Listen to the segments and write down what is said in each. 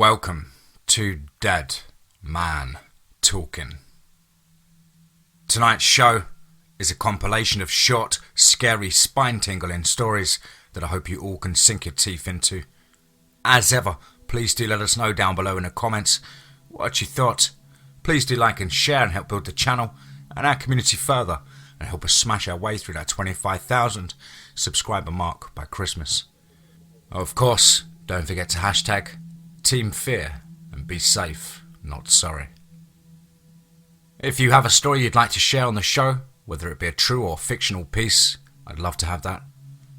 Welcome to Dead Man Talking. Tonight's show is a compilation of short, scary, spine-tingling stories that I hope you all can sink your teeth into. As ever, please do let us know down below in the comments what you thought. Please do like and share and help build the channel and our community further and help us smash our way through that 25,000 subscriber mark by Christmas. Of course, don't forget to hashtag TeamFEAR and be safe, not sorry. If you have a story you'd like to share on the show, whether it be a true or fictional piece, I'd love to have that.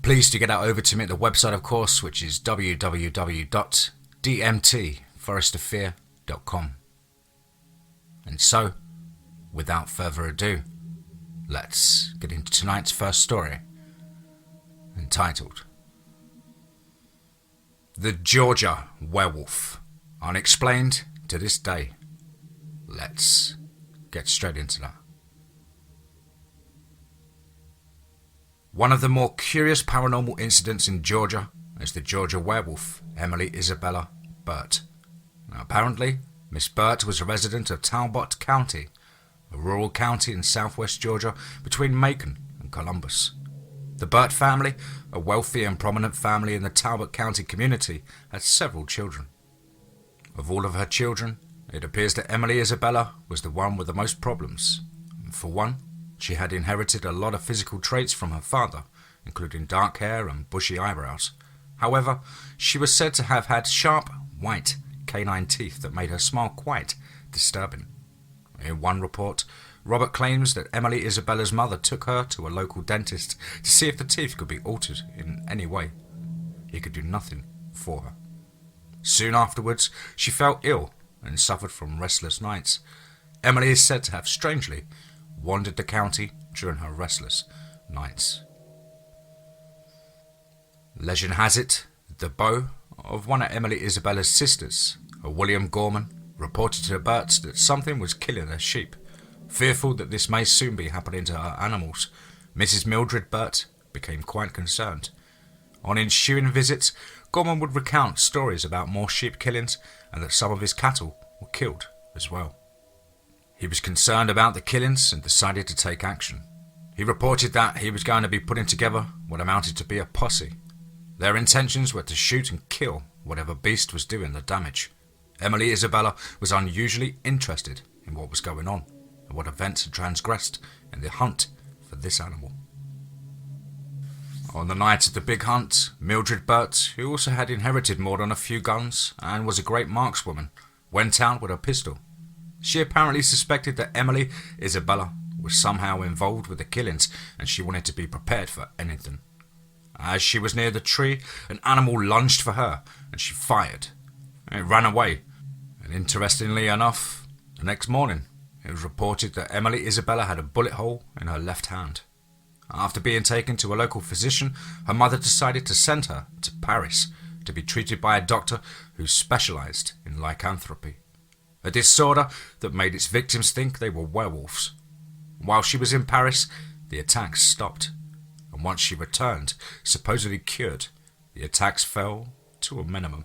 Please do get that over to me at the website, of course, which is www.DMTForestofFear.com. And so, without further ado, let's get into tonight's first story, entitled The Georgia Werewolf, unexplained to this day. Let's get straight into that. One of the more curious paranormal incidents in Georgia is the Georgia Werewolf, Emily Isabella Burt. Now, apparently, Miss Burt was a resident of Talbot County, a rural county in southwest Georgia between Macon and Columbus. The Burt family, a wealthy and prominent family in the Talbot County community, had several children. Of all of her children, it appears that Emily Isabella was the one with the most problems. For one, she had inherited a lot of physical traits from her father, including dark hair and bushy eyebrows. However, she was said to have had sharp, white, canine teeth that made her smile quite disturbing. In one report, Robert claims that Emily Isabella's mother took her to a local dentist to see if the teeth could be altered in any way. He could do nothing for her. Soon afterwards, she felt ill and suffered from restless nights. Emily is said to have strangely wandered the county during her restless nights. Legend has it, the beau of one of Emily Isabella's sisters, a William Gorman, reported to the Burts that something was killing their sheep. Fearful that this may soon be happening to her animals, Mrs. Mildred Burt became quite concerned. On ensuing visits, Gorman would recount stories about more sheep killings and that some of his cattle were killed as well. He was concerned about the killings and decided to take action. He reported that he was going to be putting together what amounted to be a posse. Their intentions were to shoot and kill whatever beast was doing the damage. Emily Isabella was unusually interested in what was going on and what events had transgressed in the hunt for this animal. On the night of the big hunt, Mildred Burt, who also had inherited more than a few guns and was a great markswoman, went out with a pistol. She apparently suspected that Emily Isabella was somehow involved with the killings and she wanted to be prepared for anything. As she was near the tree, an animal lunged for her and she fired. It ran away, and interestingly enough, the next morning it was reported that Emily Isabella had a bullet hole in her left hand. After being taken to a local physician, her mother decided to send her to Paris to be treated by a doctor who specialized in lycanthropy, a disorder that made its victims think they were werewolves. While she was in Paris, the attacks stopped, and once she returned, supposedly cured, the attacks fell to a minimum.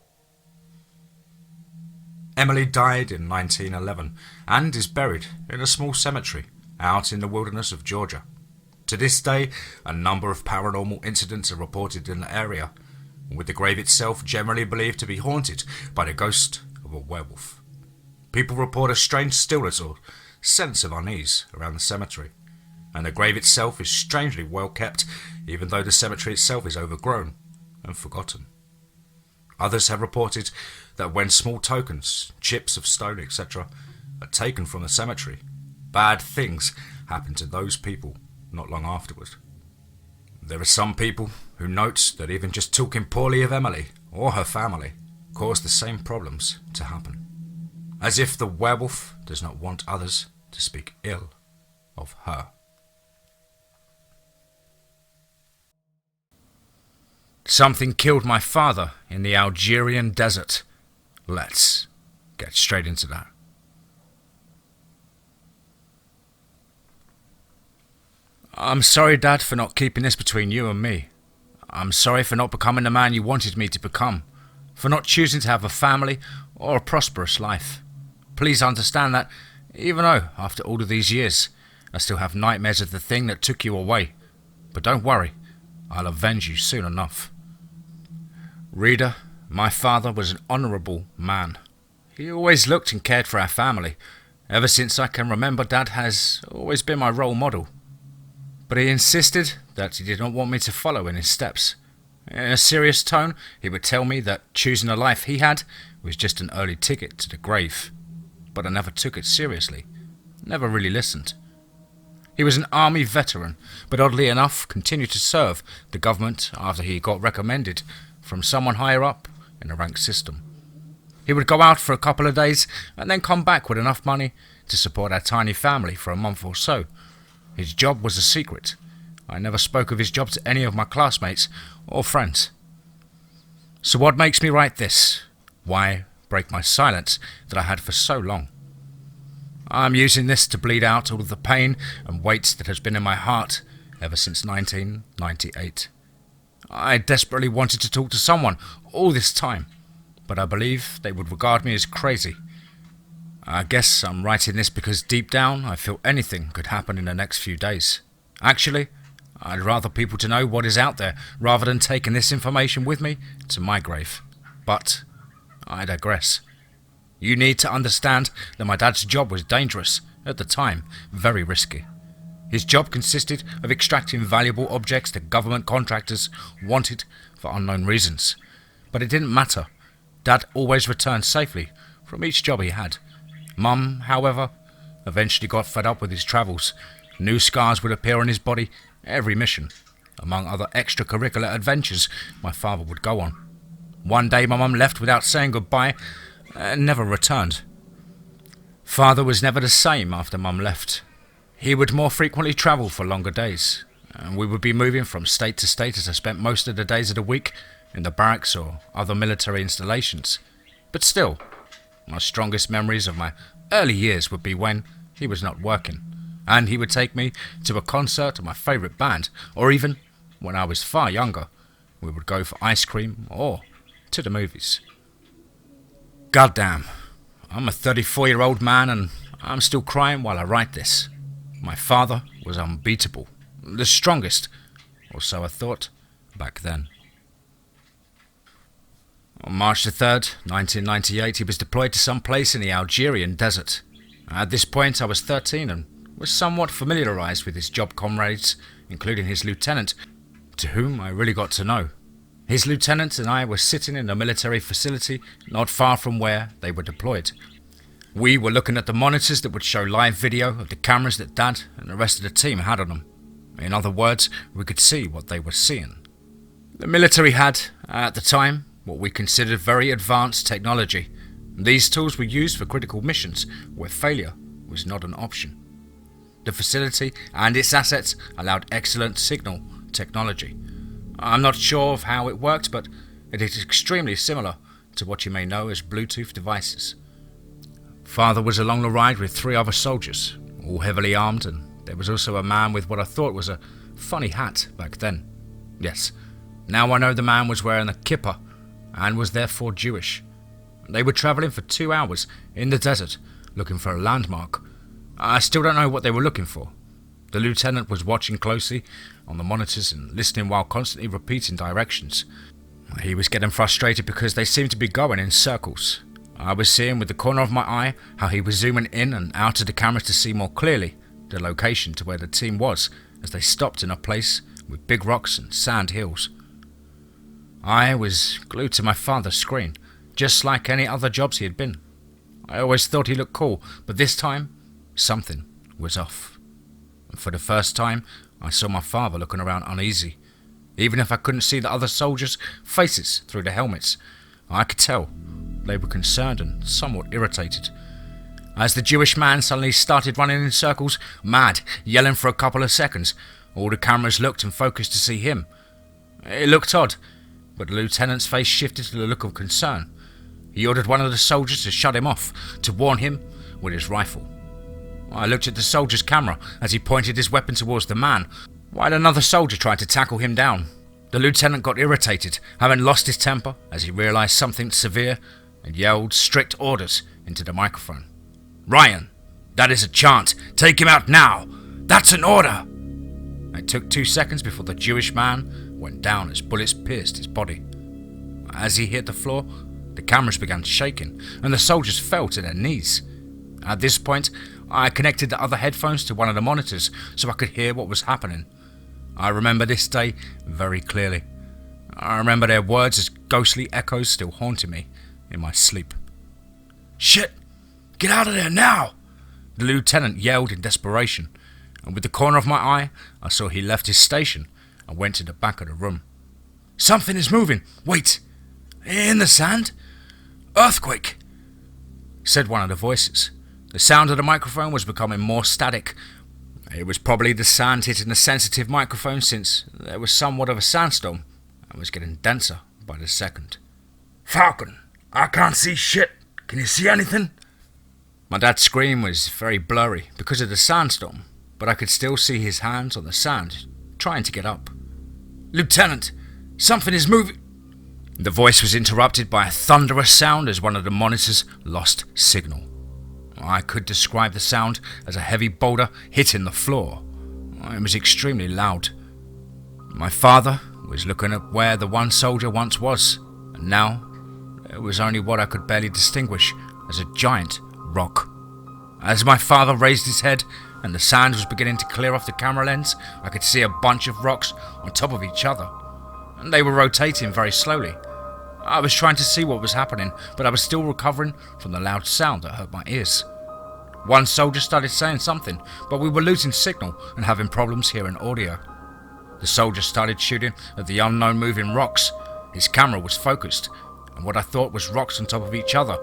Emily died in 1911 and is buried in a small cemetery out in the wilderness of Georgia. To this day, a number of paranormal incidents are reported in the area, with the grave itself generally believed to be haunted by the ghost of a werewolf. People report a strange stillness or sense of unease around the cemetery, and the grave itself is strangely well kept, even though the cemetery itself is overgrown and forgotten. Others have reported that when small tokens, chips of stone, etc., are taken from the cemetery, bad things happen to those people not long afterward. There are some people who note that even just talking poorly of Emily or her family caused the same problems to happen, as if the werewolf does not want others to speak ill of her. Something killed my father in the Algerian desert. Let's get straight into that. I'm sorry, Dad, for not keeping this between you and me. I'm sorry for not becoming the man you wanted me to become, for not choosing to have a family or a prosperous life. Please understand that, even though, after all of these years, I still have nightmares of the thing that took you away. But don't worry, I'll avenge you soon enough. Reader, my father was an honourable man. He always looked and cared for our family. Ever since I can remember, Dad has always been my role model. But he insisted that he did not want me to follow in his steps. In a serious tone, he would tell me that choosing the life he had was just an early ticket to the grave. But I never took it seriously. Never really listened. He was an army veteran, but oddly enough continued to serve the government after he got recommended from someone higher up in the rank system. He would go out for a couple of days and then come back with enough money to support our tiny family for a month or so. His job was a secret. I never spoke of his job to any of my classmates or friends. So what makes me write this? Why break my silence that I had for so long? I'm using this to bleed out all of the pain and weight that has been in my heart ever since 1998. I desperately wanted to talk to someone all this time, but I believe they would regard me as crazy. I guess I'm writing this because deep down I feel anything could happen in the next few days. Actually, I'd rather people to know what is out there rather than taking this information with me to my grave. But I digress. You need to understand that my dad's job was dangerous, at the time very risky. His job consisted of extracting valuable objects that government contractors wanted for unknown reasons. But it didn't matter. Dad always returned safely from each job he had. Mum, however, eventually got fed up with his travels. New scars would appear on his body every mission, among other extracurricular adventures my father would go on. One day my mum left without saying goodbye and never returned. Father was never the same after Mum left. He would more frequently travel for longer days, and we would be moving from state to state as I spent most of the days of the week in the barracks or other military installations. But still, my strongest memories of my early years would be when he was not working, and he would take me to a concert of my favourite band, or even, when I was far younger, we would go for ice cream or to the movies. Goddamn, I'm a 34-year-old man and I'm still crying while I write this. My father was unbeatable, the strongest, or so I thought back then. On March the 3rd, 1998, he was deployed to some place in the Algerian desert. At this point I was 13 and was somewhat familiarised with his job comrades, including his lieutenant, to whom I really got to know. His lieutenant and I were sitting in a military facility not far from where they were deployed. We were looking at the monitors that would show live video of the cameras that Dad and the rest of the team had on them. In other words, we could see what they were seeing. The military had, at the time, what we considered very advanced technology. These tools were used for critical missions where failure was not an option. The facility and its assets allowed excellent signal technology. I'm not sure of how it worked, but it is extremely similar to what you may know as Bluetooth devices. Father was along the ride with 3 other soldiers, all heavily armed, and there was also a man with what I thought was a funny hat back then. Yes, now I know the man was wearing a kippah and was therefore Jewish. They were travelling for 2 hours in the desert looking for a landmark. I still don't know what they were looking for. The lieutenant was watching closely on the monitors and listening while constantly repeating directions. He was getting frustrated because they seemed to be going in circles. I was seeing with the corner of my eye how he was zooming in and out of the cameras to see more clearly the location to where the team was as they stopped in a place with big rocks and sand hills. I was glued to my father's screen, just like any other jobs he had been. I always thought he looked cool, but this time, something was off. And for the first time, I saw my father looking around uneasy. Even if I couldn't see the other soldiers' faces through the helmets, I could tell they were concerned and somewhat irritated. As the Jewish man suddenly started running in circles, mad, yelling for a couple of seconds, all the cameras looked and focused to see him. It looked odd, but the lieutenant's face shifted to the look of concern. He ordered one of the soldiers to shut him off, to warn him with his rifle. I looked at the soldier's camera as he pointed his weapon towards the man, while another soldier tried to tackle him down. The lieutenant got irritated, having lost his temper as he realised something severe and yelled strict orders into the microphone. "Ryan, that is a chant. Take him out now. That's an order." It took 2 seconds before the Jewish man went down as bullets pierced his body. As he hit the floor, the cameras began shaking and the soldiers fell to their knees. At this point, I connected the other headphones to one of the monitors so I could hear what was happening. I remember this day very clearly. I remember their words as ghostly echoes still haunting me in my sleep. "Shit! Get out of there now!" the lieutenant yelled in desperation, and with the corner of my eye, I saw he left his station and went to the back of the room. "Something is moving! Wait! In the sand? Earthquake!" said one of the voices. The sound of the microphone was becoming more static. It was probably the sand hitting the sensitive microphone, since there was somewhat of a sandstorm and was getting denser by the second. "Falcon, I can't see shit. Can you see anything?" My dad's scream was very blurry because of the sandstorm, but I could still see his hands on the sand, trying to get up. "Lieutenant, something is moving." The voice was interrupted by a thunderous sound as one of the monitors lost signal. I could describe the sound as a heavy boulder hitting the floor. It was extremely loud. My father was looking at where the one soldier once was, and now it was only what I could barely distinguish as a giant rock. As my father raised his head and the sand was beginning to clear off the camera lens, I could see a bunch of rocks on top of each other, and they were rotating very slowly. I was trying to see what was happening, but I was still recovering from the loud sound that hurt my ears. One soldier started saying something, but we were losing signal and having problems hearing audio. The soldier started shooting at the unknown moving rocks. His camera was focused, and what I thought was rocks on top of each other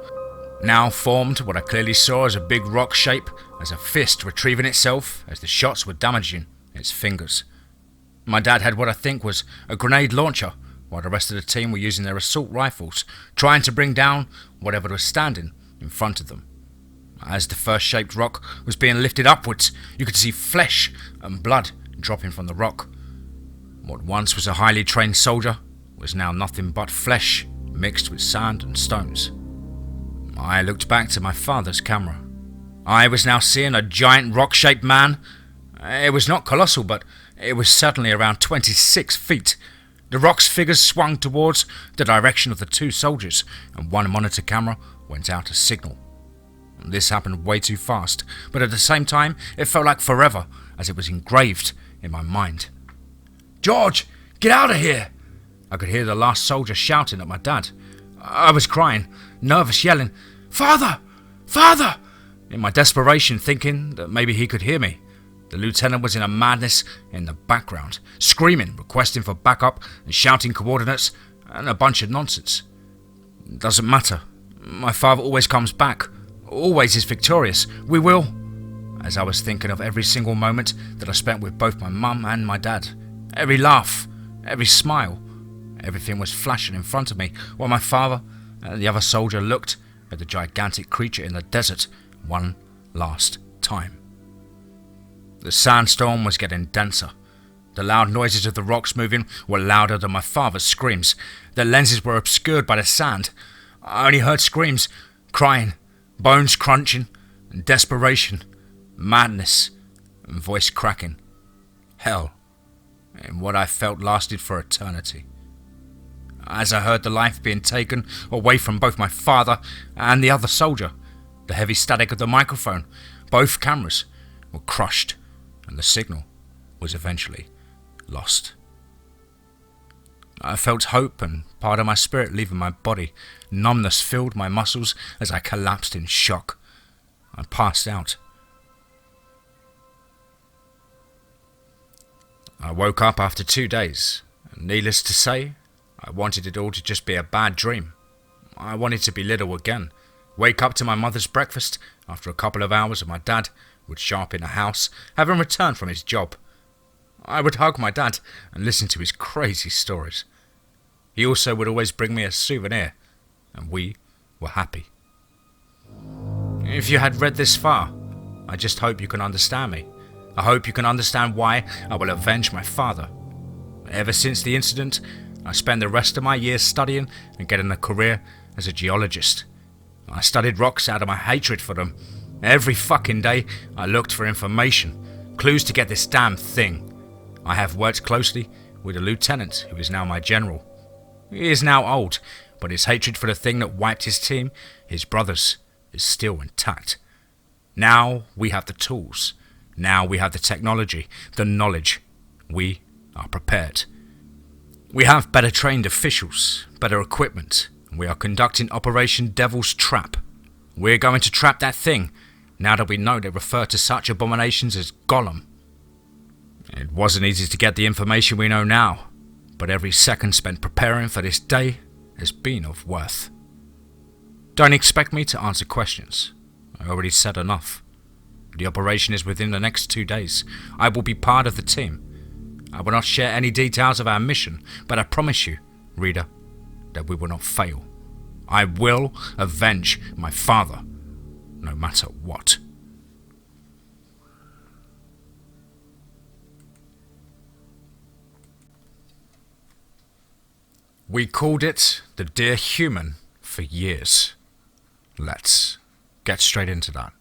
now formed what I clearly saw as a big rock shape, as a fist retrieving itself as the shots were damaging its fingers. My dad had what I think was a grenade launcher, while the rest of the team were using their assault rifles, trying to bring down whatever was standing in front of them. As the first shaped rock was being lifted upwards, you could see flesh and blood dropping from the rock. What once was a highly trained soldier was now nothing but flesh mixed with sand and stones. I looked back to my father's camera. I was now seeing a giant rock-shaped man. It was not colossal, but it was certainly around 26 feet. The rock's figures swung towards the direction of the two soldiers, and one monitor camera went out a signal. This happened way too fast, but at the same time, it felt like forever, as it was engraved in my mind. "George, get out of here!" I could hear the last soldier shouting at my dad. I was crying, nervous, yelling, "Father! Father!" in my desperation, thinking that maybe he could hear me. The lieutenant was in a madness in the background, screaming, requesting for backup and shouting coordinates and a bunch of nonsense. It doesn't matter. My father always comes back. Always is victorious. We will. As I was thinking of every single moment that I spent with both my mum and my dad, every laugh, every smile, everything was flashing in front of me while my father and the other soldier looked at the gigantic creature in the desert one last time. The sandstorm was getting denser. The loud noises of the rocks moving were louder than my father's screams. The lenses were obscured by the sand. I only heard screams, crying, bones crunching, and desperation, madness, and voice cracking. Hell, and what I felt lasted for eternity. As I heard the life being taken away from both my father and the other soldier, the heavy static of the microphone, both cameras were crushed, and the signal was eventually lost. I felt hope and part of my spirit leaving my body. Numbness filled my muscles as I collapsed in shock. I passed out. I woke up after 2 days, and needless to say, I wanted it all to just be a bad dream. I wanted to be little again, wake up to my mother's breakfast after a couple of hours, and my dad would show up in the house, having returned from his job. I would hug my dad and listen to his crazy stories. He also would always bring me a souvenir, and we were happy. If you had read this far, I just hope you can understand me. I hope you can understand why I will avenge my father. Ever since the incident, I spent the rest of my years studying and getting a career as a geologist. I studied rocks out of my hatred for them. Every fucking day, I looked for information, clues to get this damn thing. I have worked closely with a lieutenant who is now my general. He is now old, but his hatred for the thing that wiped his team, his brothers, is still intact. Now we have the tools. Now we have the technology, the knowledge. We are prepared. We have better trained officials, better equipment, and we are conducting Operation Devil's Trap. We're going to trap that thing, now that we know they refer to such abominations as Gollum. It wasn't easy to get the information we know now, but every second spent preparing for this day has been of worth. Don't expect me to answer questions. I already said enough. The operation is within the next 2 days. I will be part of the team. I will not share any details of our mission, but I promise you, reader, that we will not fail. I will avenge my father, no matter what. We called it the Dear Human for years. Let's get straight into that.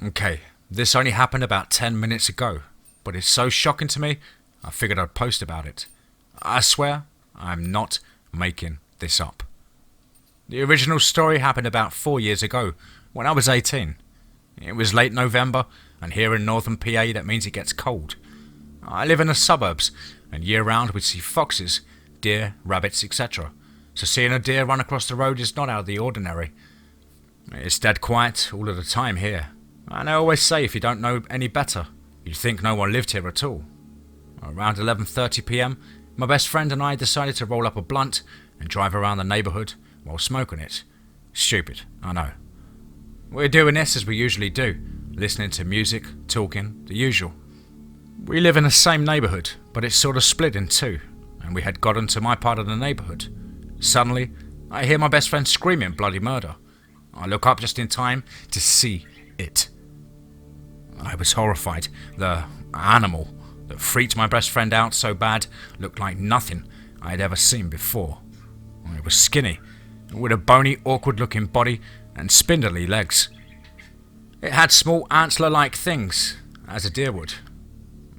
Okay, this only happened about 10 minutes ago, but it's so shocking to me, I figured I'd post about it. I swear, I'm not making this up. The original story happened about 4 years ago, when I was 18. It was late November, and here in northern PA that means it gets cold. I live in the suburbs, and year-round we see foxes, deer, rabbits, etc. So seeing a deer run across the road is not out of the ordinary. It's dead quiet all of the time here, and I always say if you don't know any better, you'd think no one lived here at all. Around 11:30 PM, my best friend and I decided to roll up a blunt and drive around the neighbourhood while smoking it. Stupid, I know. We're doing this as we usually do, listening to music, talking, the usual. We live in the same neighbourhood, but it's sort of split in two, and we had gotten to my part of the neighbourhood. Suddenly, I hear my best friend screaming bloody murder. I look up just in time to see it. I was horrified. The animal that freaked my best friend out so bad looked like nothing I had ever seen before. It was skinny, with a bony, awkward-looking body and spindly legs. It had small antler-like things, as a deer would,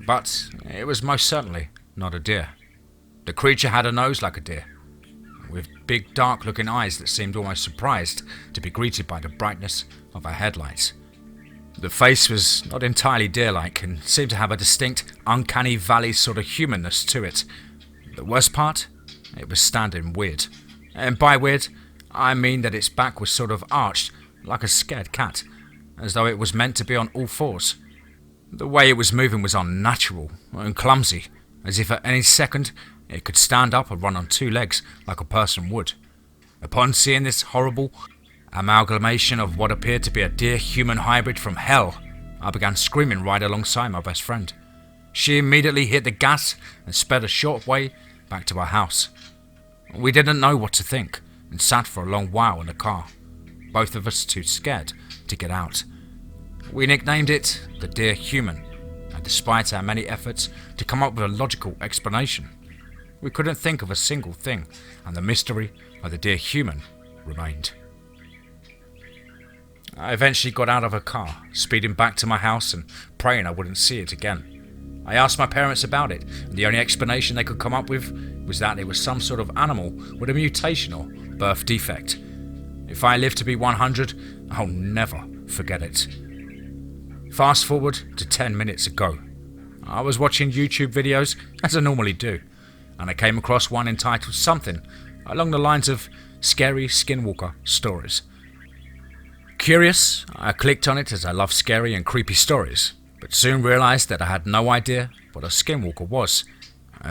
but it was most certainly not a deer. The creature had a nose like a deer, with big dark-looking eyes that seemed almost surprised to be greeted by the brightness of our headlights. The face was not entirely deer-like and seemed to have a distinct, uncanny valley sort of humanness to it. The worst part? It was standing weird. And by weird, I mean that its back was sort of arched, like a scared cat, as though it was meant to be on all fours. The way it was moving was unnatural and clumsy, as if at any second it could stand up and run on 2 legs like a person would. Upon seeing this horrible amalgamation of what appeared to be a deer-human hybrid from hell, I began screaming right alongside my best friend. She immediately hit the gas and sped a short way back to our house. We didn't know what to think and sat for a long while in the car, both of us too scared to get out. We nicknamed it the Dear Human, and despite our many efforts to come up with a logical explanation, we couldn't think of a single thing, and the mystery of the Dear Human remained. I eventually got out of her car, speeding back to my house and praying I wouldn't see it again. I asked my parents about it, and the only explanation they could come up with was that it was some sort of animal with a mutation or birth defect. If I live to be 100, I'll never forget it. Fast forward to 10 minutes ago. I was watching YouTube videos, as I normally do, and I came across one entitled something along the lines of Scary Skinwalker Stories. Curious, I clicked on it as I love scary and creepy stories, but soon realised that I had no idea what a skinwalker was.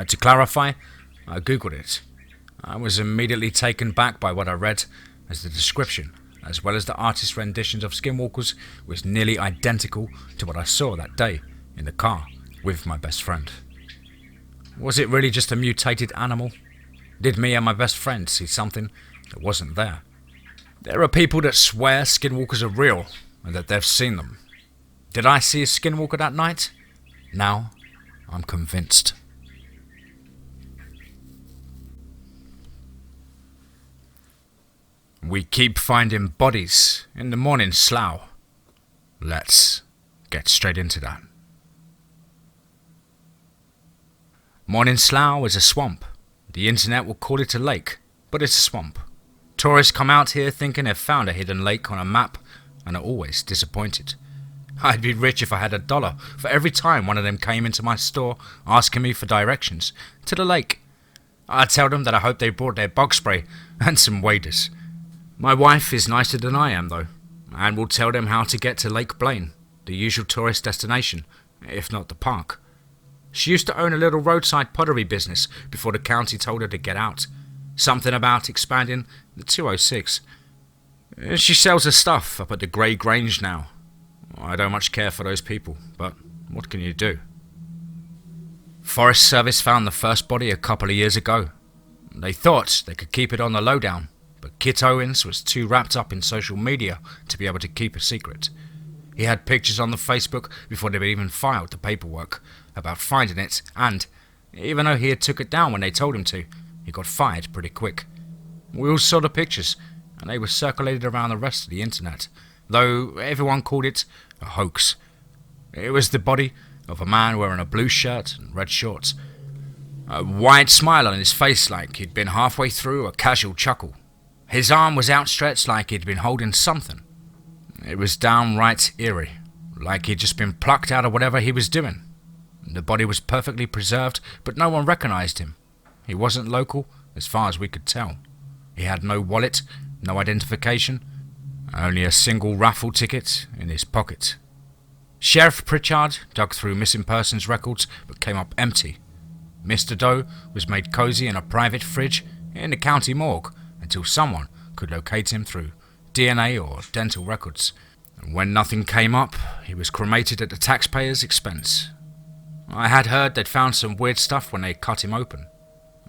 To clarify, I googled it. I was immediately taken back by what I read, as the description, as well as the artist's renditions of skinwalkers, was nearly identical to what I saw that day in the car with my best friend. Was it really just a mutated animal? Did me and my best friend see something that wasn't there? There are people that swear skinwalkers are real and that they've seen them. Did I see a skinwalker that night? Now I'm convinced. We keep finding bodies in the Mornin Slough. Let's get straight into that. Mornin Slough is a swamp. The internet will call it a lake, but it's a swamp. Tourists come out here thinking they've found a hidden lake on a map and are always disappointed. I'd be rich if I had $1 for every time one of them came into my store asking me for directions to the lake. I'd tell them that I hope they brought their bug spray and some waders. My wife is nicer than I am though, and will tell them how to get to Lake Blaine, the usual tourist destination, if not the park. She used to own a little roadside pottery business before the county told her to get out. Something about expanding the 206. She sells her stuff up at the Grey Grange now. I don't much care for those people, but what can you do? Forest Service found the first body a couple of years ago. They thought they could keep it on the lowdown, but Kit Owens was too wrapped up in social media to be able to keep a secret. He had pictures on the Facebook before they even filed the paperwork about finding it, and even though he had took it down when they told him to, he got fired pretty quick. We all saw the pictures, and they were circulated around the rest of the internet, though everyone called it a hoax. It was the body of a man wearing a blue shirt and red shorts, a wide smile on his face like he'd been halfway through a casual chuckle. His arm was outstretched like he'd been holding something. It was downright eerie, like he'd just been plucked out of whatever he was doing. The body was perfectly preserved, but no one recognized him. He wasn't local, as far as we could tell. He had no wallet, no identification, only a single raffle ticket in his pocket. Sheriff Pritchard dug through missing persons records but came up empty. Mr. Doe was made cozy in a private fridge in the county morgue until someone could locate him through DNA or dental records. And when nothing came up, he was cremated at the taxpayer's expense. I had heard they'd found some weird stuff when they cut him open.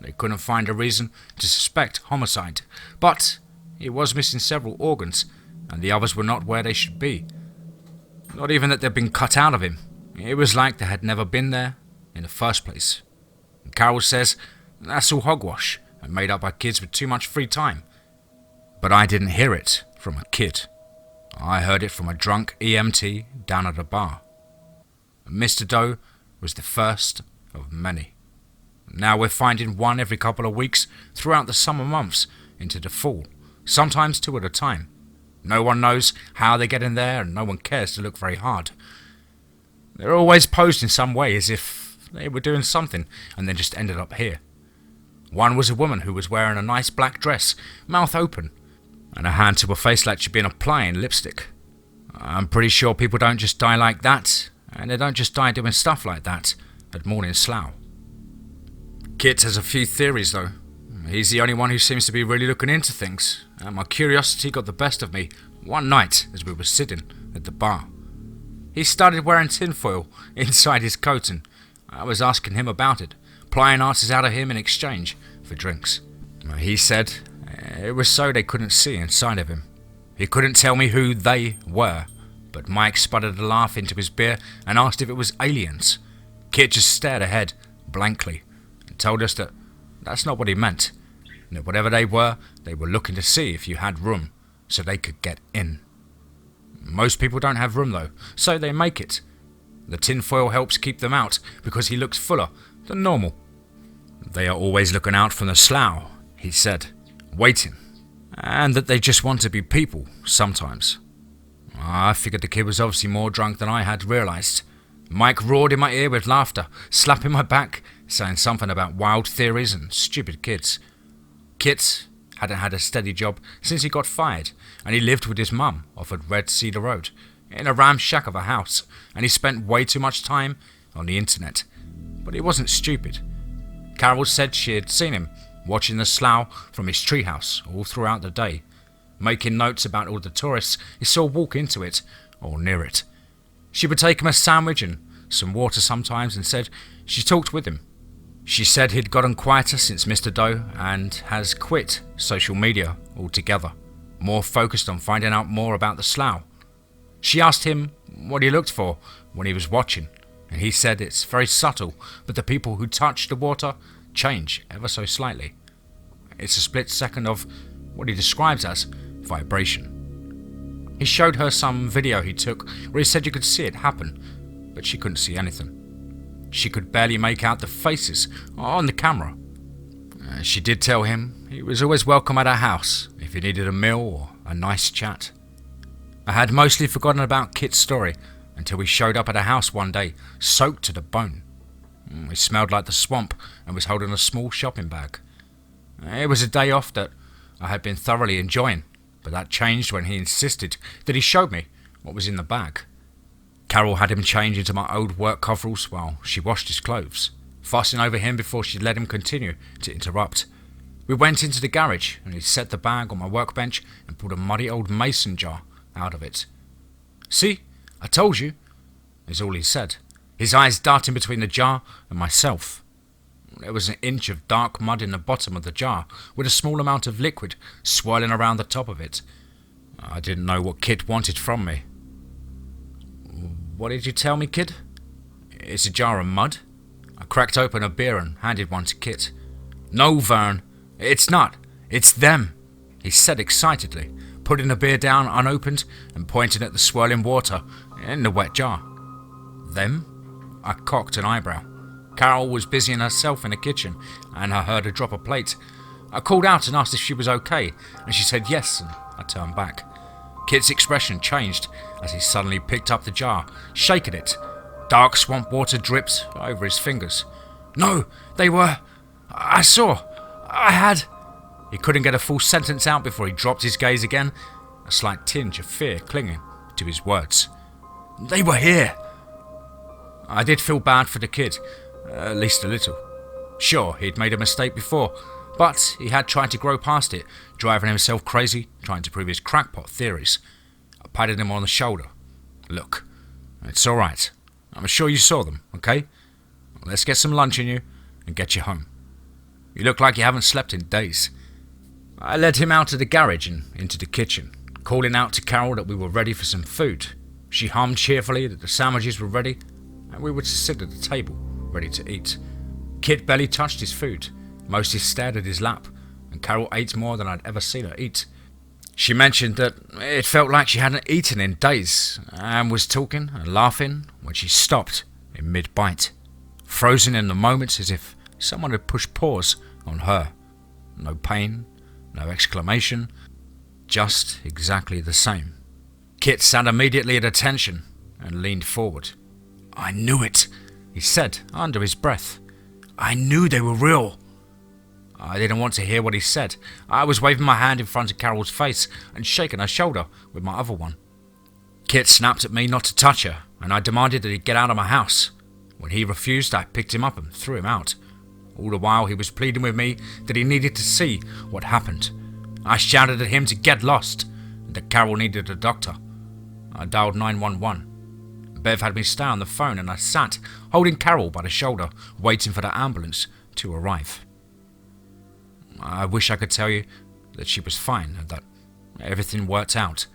They couldn't find a reason to suspect homicide, but he was missing several organs, and the others were not where they should be. Not even that they'd been cut out of him. It was like they had never been there in the first place. And Carol says that's all hogwash and made up by kids with too much free time. But I didn't hear it from a kid. I heard it from a drunk EMT down at a bar. Mr. Doe was the first of many. Now we're finding one every couple of weeks throughout the summer months into the fall, sometimes two at a time. No one knows how they get in there and no one cares to look very hard. They're always posed in some way as if they were doing something and then just ended up here. One was a woman who was wearing a nice black dress, mouth open, and a hand to her face like she'd been applying lipstick. I'm pretty sure people don't just die like that, and they don't just die doing stuff like that at Mornin Slough. Kit has a few theories though. He's the only one who seems to be really looking into things, and my curiosity got the best of me one night as we were sitting at the bar. He started wearing tinfoil inside his coat and I was asking him about it, plying answers out of him in exchange for drinks. He said it was so they couldn't see inside of him. He couldn't tell me who they were, but Mike sputtered a laugh into his beer and asked if it was aliens. Kit just stared ahead blankly and told us that that's not what he meant, and that whatever they were looking to see if you had room so they could get in. Most people don't have room though, so they make it. The tinfoil helps keep them out because he looks fuller than normal. They are always looking out from the slough, he said, waiting, and that they just want to be people sometimes. I figured the kid was obviously more drunk than I had realised. Mike roared in my ear with laughter, slapping my back, saying something about wild theories and stupid kids. Kit hadn't had a steady job since he got fired, and he lived with his mum off at Red Cedar Road, in a ramshack of a house, and he spent way too much time on the internet. But he wasn't stupid. Carol said she had seen him watching the slough from his treehouse all throughout the day, making notes about all the tourists he saw walk into it or near it. She would take him a sandwich and some water sometimes and said she talked with him. She said he'd gotten quieter since Mr. Doe and has quit social media altogether, more focused on finding out more about the slough. She asked him what he looked for when he was watching, and he said it's very subtle, but the people who touch the water change ever so slightly. It's a split second of what he describes as vibration. He showed her some video he took where he said you could see it happen, but she couldn't see anything. She could barely make out the faces on the camera. She did tell him he was always welcome at her house if he needed a meal or a nice chat. I had mostly forgotten about Kit's story until he showed up at her house one day, soaked to the bone. He smelled like the swamp and was holding a small shopping bag. It was a day off that I had been thoroughly enjoying, but that changed when he insisted that he showed me what was in the bag. Carol had him change into my old work coveralls while she washed his clothes, fussing over him before she let him continue to interrupt. We went into the garage and he set the bag on my workbench and pulled a muddy old mason jar out of it. "See, I told you," is all he said, his eyes darting between the jar and myself. There was an inch of dark mud in the bottom of the jar, with a small amount of liquid swirling around the top of it. I didn't know what Kit wanted from me. "What did you tell me, kid?" "It's a jar of mud." I cracked open a beer and handed one to Kit. "No, Vern, it's not. It's them," he said excitedly, putting the beer down unopened and pointing at the swirling water in the wet jar. "Them?" I cocked an eyebrow. Carol was busying herself in the kitchen, and I heard her drop a plate. I called out and asked if she was okay, and she said yes, and I turned back. Kit's expression changed as he suddenly picked up the jar, shaking it. Dark swamp water dripped over his fingers. "No, they were... I saw... I had..." He couldn't get a full sentence out before he dropped his gaze again, a slight tinge of fear clinging to his words. "They were here." I did feel bad for the kid, at least a little. Sure, he'd made a mistake before, but he had tried to grow past it, driving himself crazy, trying to prove his crackpot theories. I patted him on the shoulder. "Look, it's all right. I'm sure you saw them, okay? Let's get some lunch in you and get you home. You look like you haven't slept in days." I led him out of the garage and into the kitchen, calling out to Carol that we were ready for some food. She hummed cheerfully that the sandwiches were ready, and we were to sit at the table, ready to eat. Kit barely touched his food. Mostly stared at his lap, and Carol ate more than I'd ever seen her eat. She mentioned that it felt like she hadn't eaten in days, and was talking and laughing when she stopped in mid-bite, frozen in the moment as if someone had pushed pause on her. No pain, no exclamation, just exactly the same. Kit sat immediately at attention and leaned forward. "I knew it," he said under his breath. "I knew they were real." I didn't want to hear what he said. I was waving my hand in front of Carol's face and shaking her shoulder with my other one. Kit snapped at me not to touch her, and I demanded that he get out of my house. When he refused, I picked him up and threw him out. All the while he was pleading with me that he needed to see what happened. I shouted at him to get lost, and that Carol needed a doctor. I dialed 911. Bev had me stay on the phone, and I sat, holding Carol by the shoulder, waiting for the ambulance to arrive. I wish I could tell you that she was fine and that everything worked out.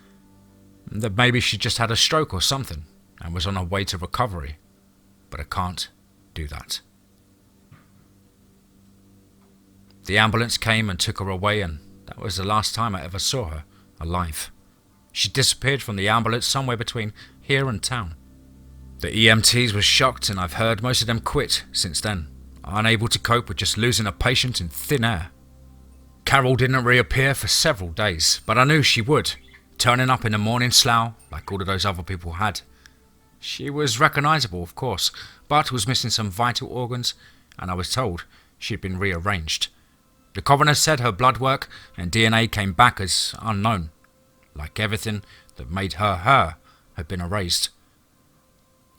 That maybe she just had a stroke or something and was on her way to recovery. But I can't do that. The ambulance came and took her away, and that was the last time I ever saw her alive. She disappeared from the ambulance somewhere between here and town. The EMTs were shocked, and I've heard most of them quit since then, unable to cope with just losing a patient in thin air. Carol didn't reappear for several days, but I knew she would, turning up in the Mornin Slough like all of those other people had. She was recognisable, of course, but was missing some vital organs, and I was told she'd been rearranged. The coroner said her blood work and DNA came back as unknown, like everything that made her had been erased.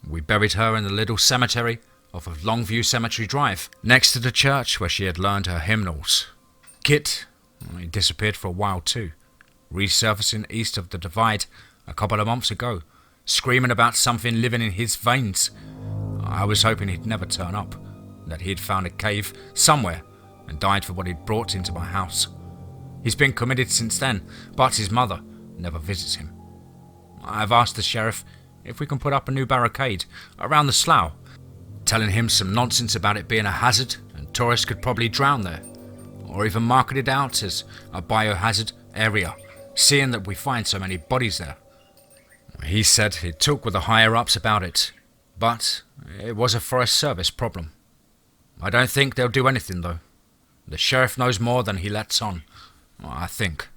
We buried her in the little cemetery off of Longview Cemetery Drive, next to the church where she had learned her hymnals. Kit, he disappeared for a while too, resurfacing east of the divide a couple of months ago, screaming about something living in his veins. I was hoping he'd never turn up, that he'd found a cave somewhere and died for what he'd brought into my house. He's been committed since then, but his mother never visits him. I've asked the sheriff if we can put up a new barricade around the slough, telling him some nonsense about it being a hazard and tourists could probably drown there, or even market it out as a biohazard area seeing that we find so many bodies there. He said he'd talk with the higher-ups about it, but it was a Forest Service problem. I don't think they'll do anything though. The sheriff knows more than he lets on, I think.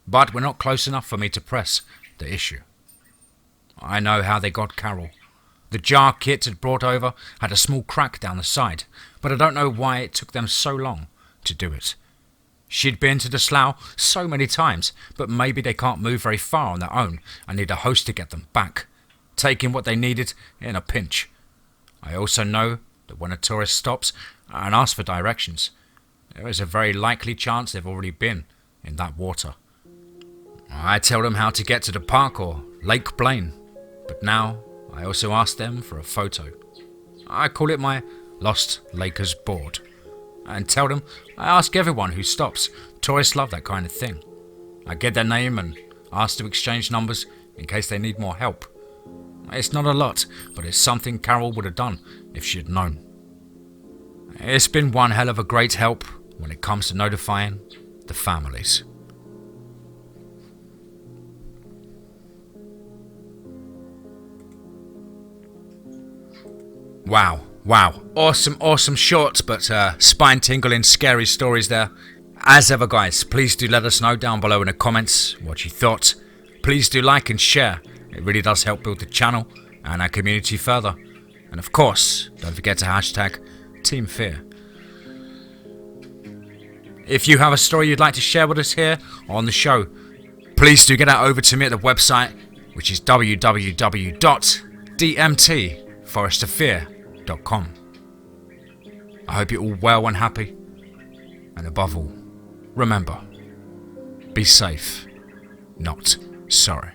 But we're not close enough for me to press the issue. I know how they got Carol. The jar Kit had brought over had a small crack down the side, but I don't know why it took them so long to do it. She'd been to the Slough so many times, but maybe they can't move very far on their own and need a host to get them back, taking what they needed in a pinch. I also know that when a tourist stops and asks for directions, there is a very likely chance they've already been in that water. I tell them how to get to the park or Lake Blaine, but now I also ask them for a photo. I call it my Lost Lakers board, and tell them I ask everyone who stops. Tourists love that kind of thing. I get their name and ask to exchange numbers in case they need more help. It's not a lot, but it's something Carol would have done if she had known. It's been one hell of a great help when it comes to notifying the families. Wow. Awesome short, but spine-tingling, scary stories there. As ever, guys, please do let us know down below in the comments what you thought. Please do like and share. It really does help build the channel and our community further. And of course, don't forget to hashtag TeamFEAR. If you have a story you'd like to share with us here on the show, please do get that over to me at the website, which is www.DMTForestofFear.com. I hope you're all well and happy, and above all, remember, be safe, not sorry.